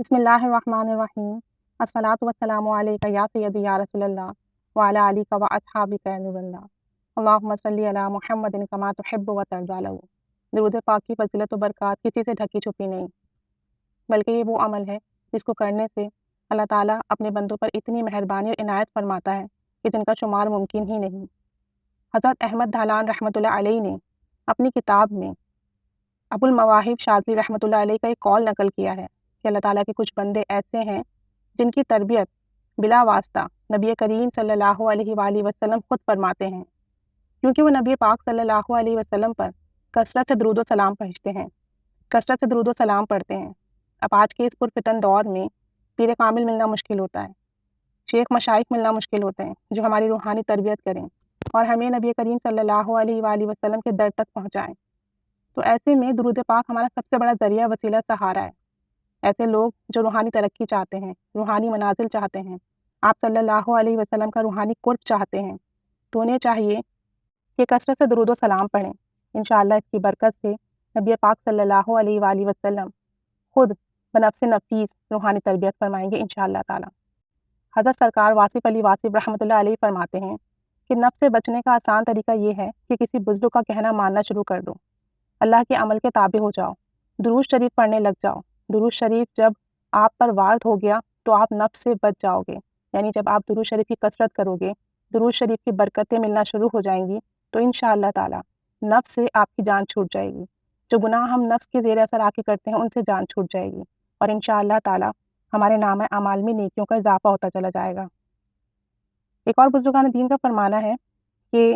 بسم اللہ الرحمن الرحیم الصلاۃ والسلام علیک یا سیدی یا رسول اللہ وعلی آلک و اصحابک یا نور اللہ اللہم صلی علی محمد کما تحب و ترضی لہ۔ درود پاک کی فضیلت و برکات کسی سے ڈھکی چھپی نہیں، بلکہ یہ وہ عمل ہے جس کو کرنے سے اللہ تعالیٰ اپنے بندوں پر اتنی مہربانی اور عنایت فرماتا ہے کہ جن کا شمار ممکن ہی نہیں۔ حضرت احمد دھالان رحمۃ اللہ علیہ نے اپنی کتاب میں ابو المواہب شاذلی رحمۃ اللہ علیہ کا ایک قول نقل کیا ہے کہ اللہ تعالیٰ کے کچھ بندے ایسے ہیں جن کی تربیت بلا واسطہ نبی کریم صلی اللہ علیہ وآلہ وسلم خود فرماتے ہیں، کیونکہ وہ نبی پاک صلی اللہ علیہ وسلم پر کثرت سے درود و سلام پہنچتے ہیں، کثرت سے درود و سلام پڑھتے ہیں۔ اب آج کے اس پرفتن دور میں پیر کامل ملنا مشکل ہوتا ہے، شیخ مشائخ ملنا مشکل ہوتے ہیں جو ہماری روحانی تربیت کریں اور ہمیں نبی کریم صلی اللہ علیہ وآلہ وسلم کے در تک پہنچائیں۔ تو ایسے میں درود پاک ہمارا سب سے بڑا ذریعہ وسیلہ سہارا ہے۔ ایسے لوگ جو روحانی ترقی چاہتے ہیں، روحانی منازل چاہتے ہیں، آپ صلی اللہ علیہ وسلم کا روحانی قرب چاہتے ہیں، تو انہیں چاہیے کہ کثرت سے درود و سلام پڑھیں۔ انشاءاللہ اس کی برکت سے نبی پاک صلی اللہ علیہ وآلہ وسلم خود بنفس نفیس روحانی تربیت فرمائیں گے انشاءاللہ تعالی۔ حضرت سرکار واصف علی واصف رحمۃ اللہ علیہ فرماتے ہیں کہ نفس سے بچنے کا آسان طریقہ یہ ہے کہ کسی بزرگ کا کہنا ماننا شروع کر دو، اللہ کے عمل کے تابع ہو جاؤ، درود شریف پڑھنے لگ جاؤ۔ درود شریف جب آپ پر وارد ہو گیا تو آپ نفس سے بچ جاؤ گے، یعنی جب آپ درود شریف کی کثرت کرو گے، درود شریف کی برکتیں ملنا شروع ہو جائیں گی، تو انشاءاللہ تعالی نفس سے آپ کی جان چھوٹ جائے گی۔ جو گناہ ہم نفس کے زیر اثر آ کے کرتے ہیں ان سے جان چھوٹ جائے گی، اور انشاءاللہ تعالی ہمارے نامہ اعمال میں نیکیوں کا اضافہ ہوتا چلا جائے گا۔ ایک اور بزرگان دین کا فرمانا ہے کہ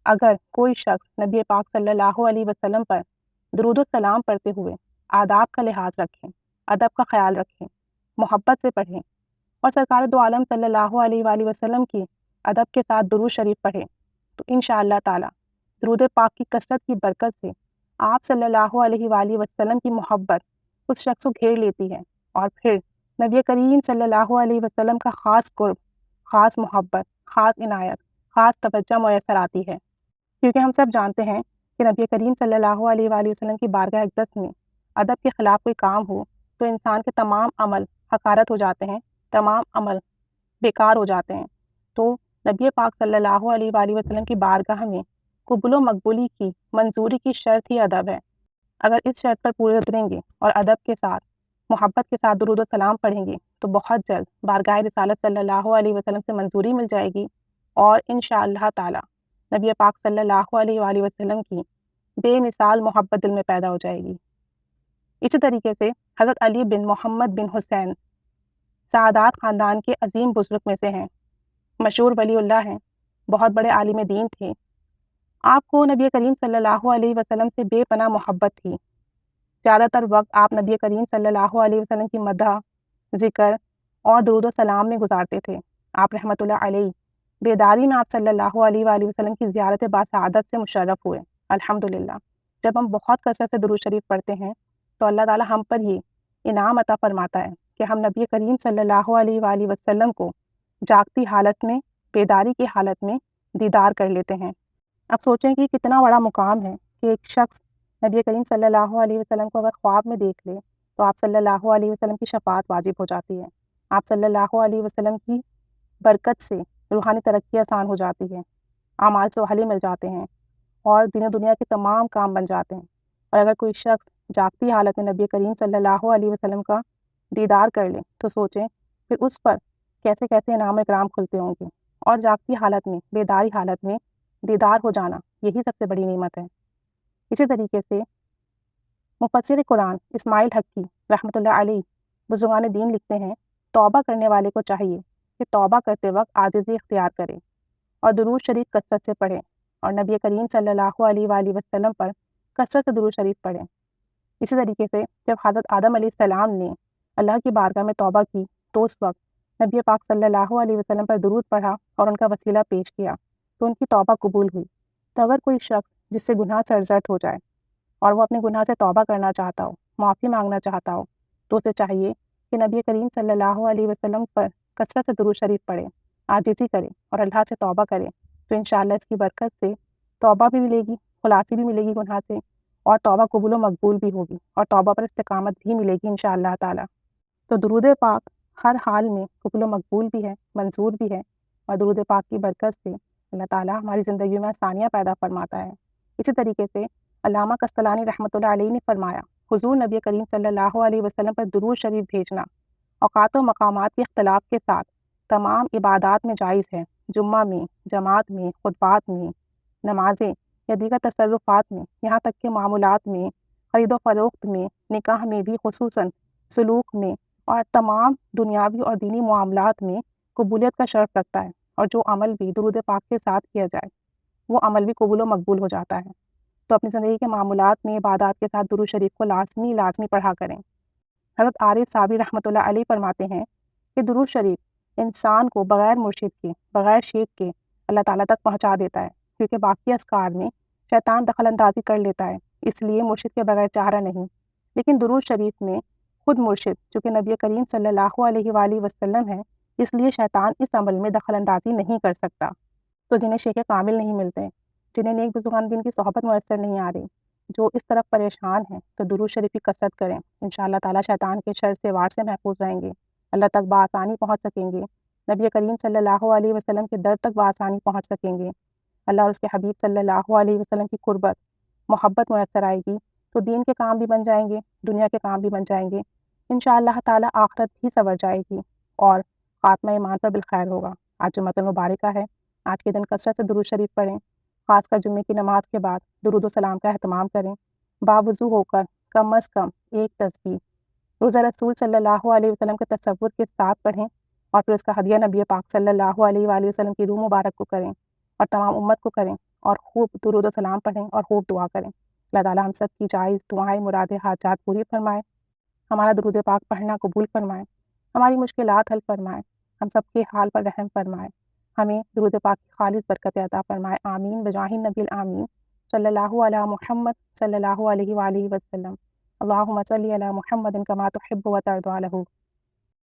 اگر کوئی شخص نبی پاک صلی اللہ علیہ وسلم پر درود و سلام پڑھتے ہوئے آداب کا لحاظ رکھیں، ادب کا خیال رکھیں، محبت سے پڑھیں اور سرکار دو عالم صلی اللہ علیہ وآلہ وسلم کی ادب کے ساتھ درود شریف پڑھیں، تو انشاءاللہ تعالی درود پاک کی کثرت کی برکت سے آپ صلی اللہ علیہ وآلہ وسلم کی محبت اس شخص کو گھیر لیتی ہے، اور پھر نبی کریم صلی اللہ علیہ وسلم کا خاص قرب، خاص محبت، خاص عنایت، خاص توجہ میسر آتی ہے۔ کیونکہ ہم سب جانتے ہیں کہ نبی کریم صلی اللہ علیہ وآلہ وسلم کی بارگاہ اقدس میں ادب کے خلاف کوئی کام ہو تو انسان کے تمام عمل حقارت ہو جاتے ہیں، تمام عمل بیکار ہو جاتے ہیں۔ تو نبی پاک صلی اللہ علیہ وآلہ وسلم کی بارگاہ میں قبول و مقبولی کی منظوری کی شرط ہی ادب ہے۔ اگر اس شرط پر پورے اتریں گے اور ادب کے ساتھ، محبت کے ساتھ درود و سلام پڑھیں گے تو بہت جلد بارگاہ رسالت صلی اللہ علیہ وسلم سے منظوری مل جائے گی، اور انشاءاللہ تعالی نبی پاک صلی اللہ علیہ وآلہ وسلم کی بے مثال محبت دل میں پیدا ہو جائے گی۔ اسی طریقے سے حضرت علی بن محمد بن حسین سعادات خاندان کے عظیم بزرگ میں سے ہیں، مشہور ولی اللہ ہیں، بہت بڑے عالم دین تھے۔ آپ کو نبی کریم صلی اللہ علیہ وسلم سے بے پناہ محبت تھی۔ زیادہ تر وقت آپ نبی کریم صلی اللہ علیہ وسلم کی مدح، ذکر اور درود و سلام میں گزارتے تھے۔ آپ رحمۃ اللہ علیہ بیداری میں آپ صلی اللہ علیہ وآلہ وسلم کی زیارت باسعادت سے مشرف ہوئے۔ الحمدللہ جب ہم بہت کثرت سے درود شریف پڑھتے ہیں تو اللہ تعالی ہم پر یہ انعام عطا فرماتا ہے کہ ہم نبی کریم صلی اللہ علیہ وآلہ وسلم کو جاگتی حالت میں، بیداری کی حالت میں دیدار کر لیتے ہیں۔ اب سوچیں کہ کتنا بڑا مقام ہے کہ ایک شخص نبی کریم صلی اللہ علیہ وسلم کو اگر خواب میں دیکھ لے تو آپ صلی اللہ علیہ وسلم کی شفاعت واجب ہو جاتی ہے۔ آپ صلی اللہ علیہ وسلم کی برکت سے روحانی ترقی آسان ہو جاتی ہے، اعمال سہلے مل جاتے ہیں اور دین و دنیا کے تمام کام بن جاتے ہیں۔ اور اگر کوئی شخص جاگتی حالت میں نبی کریم صلی اللہ علیہ وسلم کا دیدار کر لے تو سوچیں پھر اس پر کیسے کیسے انعام و اکرام کھلتے ہوں گے۔ اور جاگتی حالت میں، بیداری حالت میں دیدار ہو جانا یہی سب سے بڑی نعمت ہے۔ اسی طریقے سے مفسر قرآن اسماعیل حقی رحمۃ اللہ علیہ بزرگان دین لکھتے ہیں، توبہ کرنے والے کو چاہیے کہ توبہ کرتے وقت عاجزی اختیار کرے اور درود شریف کثرت سے پڑھے، اور نبی کریم صلی اللہ علیہ وآلہ وسلم پر کثرت سے درود شریف پڑھیں۔ اسی طریقے سے جب حضرت آدم علیہ السلام نے اللہ کی بارگاہ میں توبہ کی تو اس وقت نبی پاک صلی اللہ علیہ وسلم پر درود پڑھا اور ان کا وسیلہ پیش کیا تو ان کی توبہ قبول ہوئی۔ تو اگر کوئی شخص جس سے گناہ سرزد ہو جائے اور وہ اپنے گناہ سے توبہ کرنا چاہتا ہو، معافی مانگنا چاہتا ہو، تو اسے چاہیے کہ نبی کریم صلی اللہ علیہ وسلم پر کثرت سے درود شریف پڑھے، عاجزی کرے اور اللہ سے توبہ کرے، تو انشاءاللہ اس کی برکت سے توبہ بھی ملے گی، خلاصی بھی ملے گی گناہ سے، اور توبہ قبول و مقبول بھی ہوگی، اور توبہ پر استقامت بھی ملے گی انشاءاللہ تعالی۔ تو درود پاک ہر حال میں قبول و مقبول بھی ہے، منظور بھی ہے، اور درود پاک کی برکت سے اللہ تعالیٰ ہماری زندگی میں آسانیاں پیدا فرماتا ہے۔ اسی طریقے سے علامہ قسطلانی رحمۃ اللہ علیہ نے فرمایا، حضور نبی کریم صلی اللہ علیہ وسلم پر درود شریف بھیجنا اوقات و مقامات کے اختلاف کے ساتھ تمام عبادات میں جائز ہے۔ جمعہ میں، جماعت میں، خطبات میں، نمازیں یا دیگر تصرفات میں، یہاں تک کہ معاملات میں، خرید و فروخت میں، نکاح میں بھی خصوصاً، سلوک میں اور تمام دنیاوی اور دینی معاملات میں قبولیت کا شرف رکھتا ہے، اور جو عمل بھی درود پاک کے ساتھ کیا جائے وہ عمل بھی قبول و مقبول ہو جاتا ہے۔ تو اپنی زندگی کے معاملات میں عبادات کے ساتھ درود شریف کو لازمی پڑھا کریں۔ حضرت عارف صابری رحمۃ اللہ علیہ فرماتے ہیں کہ درود شریف انسان کو بغیر مرشد کے، بغیر شیخ کے اللہ تعالیٰ تک پہنچا دیتا ہے، کیونکہ باقی اذکار میں شیطان دخل اندازی کر لیتا ہے، اس لیے مرشد کے بغیر چارہ نہیں۔ لیکن درود شریف میں خود مرشد چونکہ نبی کریم صلی اللہ علیہ وآلہ وسلم ہے، اس لیے شیطان اس عمل میں دخل اندازی نہیں کر سکتا۔ تو جنہیں شیخ کامل نہیں ملتے، جنہیں نیک بزرگان دین کی صحبت میسر نہیں آ رہی، جو اس طرف پریشان ہیں، تو درود شریف کی کثرت کریں، انشاءاللہ تعالیٰ شیطان کے شر سے وار سے محفوظ رہیں گے، اللہ تک بآسانی پہنچ سکیں گے، نبی کریم صلی اللہ علیہ وسلم کے در تک بآسانی پہنچ سکیں گے، اللہ اور اس کے حبیب صلی اللہ علیہ وسلم کی قربت، محبت میسر آئے گی، تو دین کے کام بھی بن جائیں گے، دنیا کے کام بھی بن جائیں گے، انشاءاللہ تعالیٰ آخرت بھی سنور جائے گی، اور خاتمہ ایمان پر بالخیر ہوگا۔ آج جمعۃ المبارکہ ہے، آج کے دن کثرت سے درود شریف پڑھیں، خاص کر جمعے کی نماز کے بعد درود و سلام کا اہتمام کریں، باوضو ہو کر کم از کم ایک تسبیح روزہ رسول صلی اللہ علیہ وسلم کے تصور کے ساتھ پڑھیں، اور پھر اس کا ہدیہ نبی پاک صلی اللہ علیہ وآلہ وسلم کی روح مبارک کو کریں، اور تمام امت کو کریں، اور خوب درود و سلام پڑھیں اور خوب دعا کریں۔ اللہ تعالیٰ ہم سب کی جائز دعائیں، مرادیں، حاجات پوری فرمائے، ہمارا درود پاک پڑھنا قبول فرمائے، ہماری مشکلات حل فرمائے، ہم سب کے حال پر رحم فرمائے، ہمیں درود پاک کی خالص برکت عطا فرمائے، آمین بجاہ النبی الآمین صلی اللہ علی محمد صلی اللہ علیہ وآلہ وسلم۔ اللہم صلی علی محمد کما تحب و ترضی عنہ۔